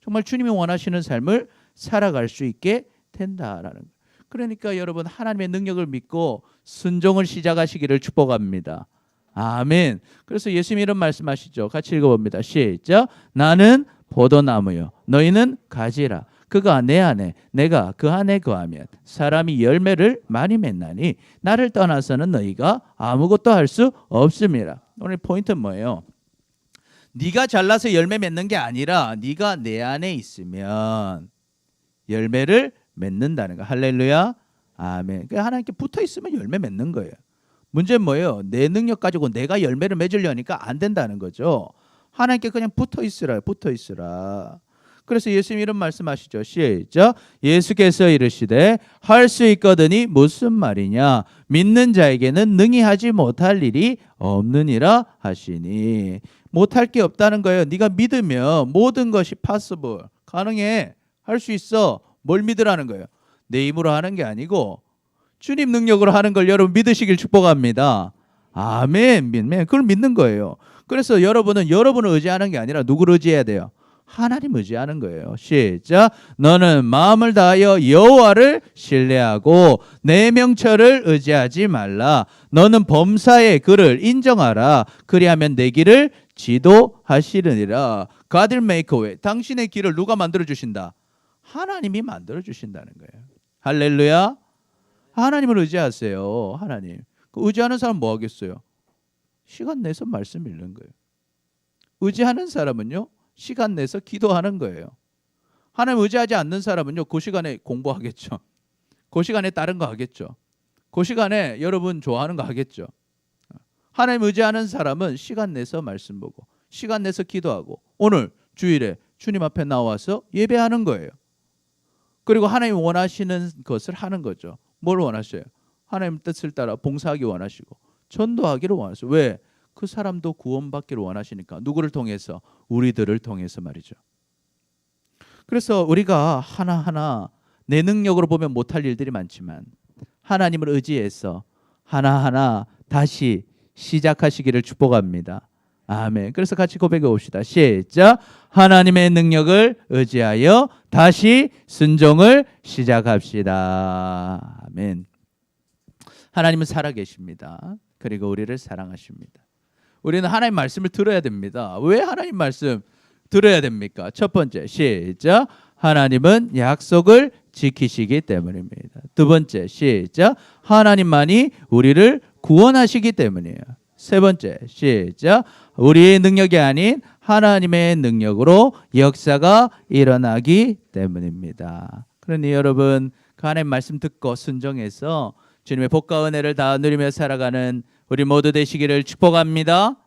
정말 주님이 원하시는 삶을 살아갈 수 있게 된다라는 거예요. 그러니까 여러분 하나님의 능력을 믿고 순종을 시작하시기를 축복합니다. 아멘. 그래서 예수님이 이런 말씀하시죠. 같이 읽어봅니다. 시작. 나는 포도나무요 너희는 가지라. 그가 내 안에 내가 그 안에 거하면 사람이 열매를 많이 맺나니 나를 떠나서는 너희가 아무것도 할 수 없습니다. 오늘 포인트는 뭐예요? 네가 잘나서 열매 맺는 게 아니라 네가 내 안에 있으면 열매를 맺는다는 거. 할렐루야. 아멘. 그러니까 하나님께 붙어 있으면 열매 맺는 거예요. 문제는 뭐예요? 내 능력 가지고 내가 열매를 맺으려니까 안 된다는 거죠. 하나님께 그냥 붙어 있으라. 붙어 있으라. 그래서 예수님이 이런 말씀하시죠. 시작. 예수께서 이르시되 할 수 있거든이 무슨 말이냐? 믿는 자에게는 능히 하지 못할 일이 없느니라 하시니. 못할 게 없다는 거예요. 네가 믿으면 모든 것이 possible, 가능해. 할 수 있어. 뭘 믿으라는 거예요? 내 힘으로 하는 게 아니고 주님 능력으로 하는 걸 여러분 믿으시길 축복합니다. 아멘. 그걸 믿는 거예요. 그래서 여러분은 여러분을 의지하는 게 아니라 누구를 의지해야 돼요? 하나님 의지하는 거예요. 시작. 너는 마음을 다하여 여호와를 신뢰하고 내 명철을 의지하지 말라. 너는 범사의 그를 인정하라. 그리하면 내 길을 지도하시느니라. God will make a way. 당신의 길을 누가 만들어 주신다? 하나님이 만들어 주신다는 거예요. 할렐루야. 하나님을 의지하세요. 하나님. 의지하는 사람 뭐 하겠어요? 시간 내서 말씀 읽는 거예요. 의지하는 사람은요, 시간 내서 기도하는 거예요. 하나님 의지하지 않는 사람은요, 그 시간에 공부하겠죠. 그 시간에 다른 거 하겠죠. 그 시간에 여러분 좋아하는 거 하겠죠. 하나님 의지하는 사람은 시간 내서 말씀 보고 시간 내서 기도하고 오늘 주일에 주님 앞에 나와서 예배하는 거예요. 그리고 하나님 원하시는 것을 하는 거죠. 뭘 원하셔요? 하나님 뜻을 따라 봉사하기 원하시고 전도하기를 원하세요. 왜? 그 사람도 구원받기를 원하시니까. 누구를 통해서? 우리들을 통해서 말이죠. 그래서 우리가 하나하나 내 능력으로 보면 못할 일들이 많지만 하나님을 의지해서 하나하나 다시 시작하시기를 축복합니다. 아멘. 그래서 같이 고백해 봅시다. 시작. 하나님의 능력을 의지하여 다시 순종을 시작합시다. 아멘. 하나님은 살아계십니다. 그리고 우리를 사랑하십니다. 우리는 하나님 말씀을 들어야 됩니다. 왜 하나님 말씀 들어야 됩니까? 첫 번째, 시작. 하나님은 약속을 지키시기 때문입니다. 두 번째, 시작. 하나님만이 우리를 구원하시기 때문이에요. 세 번째, 시작. 우리의 능력이 아닌 하나님의 능력으로 역사가 일어나기 때문입니다. 그러니 여러분, 그 하나님 말씀 듣고 순종해서 주님의 복과 은혜를 다 누리며 살아가는 우리 모두 되시기를 축복합니다.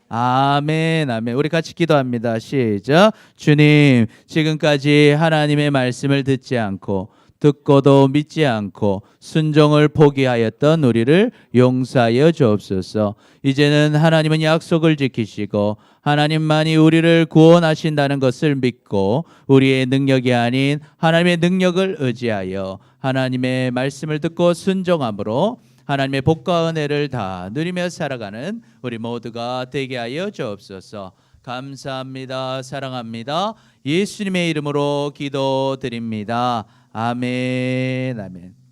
아멘, 아멘. 우리 같이 기도합니다. 시작. 주님, 지금까지 하나님의 말씀을 듣지 않고 듣고도 믿지 않고 순종을 포기하였던 우리를 용서하여 주옵소서. 이제는 하나님은 약속을 지키시고 하나님만이 우리를 구원하신다는 것을 믿고 우리의 능력이 아닌 하나님의 능력을 의지하여 하나님의 말씀을 듣고 순종함으로 하나님의 복과 은혜를 다 누리며 살아가는 우리 모두가 되게 하여 주옵소서. 감사합니다. 사랑합니다. 예수님의 이름으로 기도드립니다. 아멘. 아멘.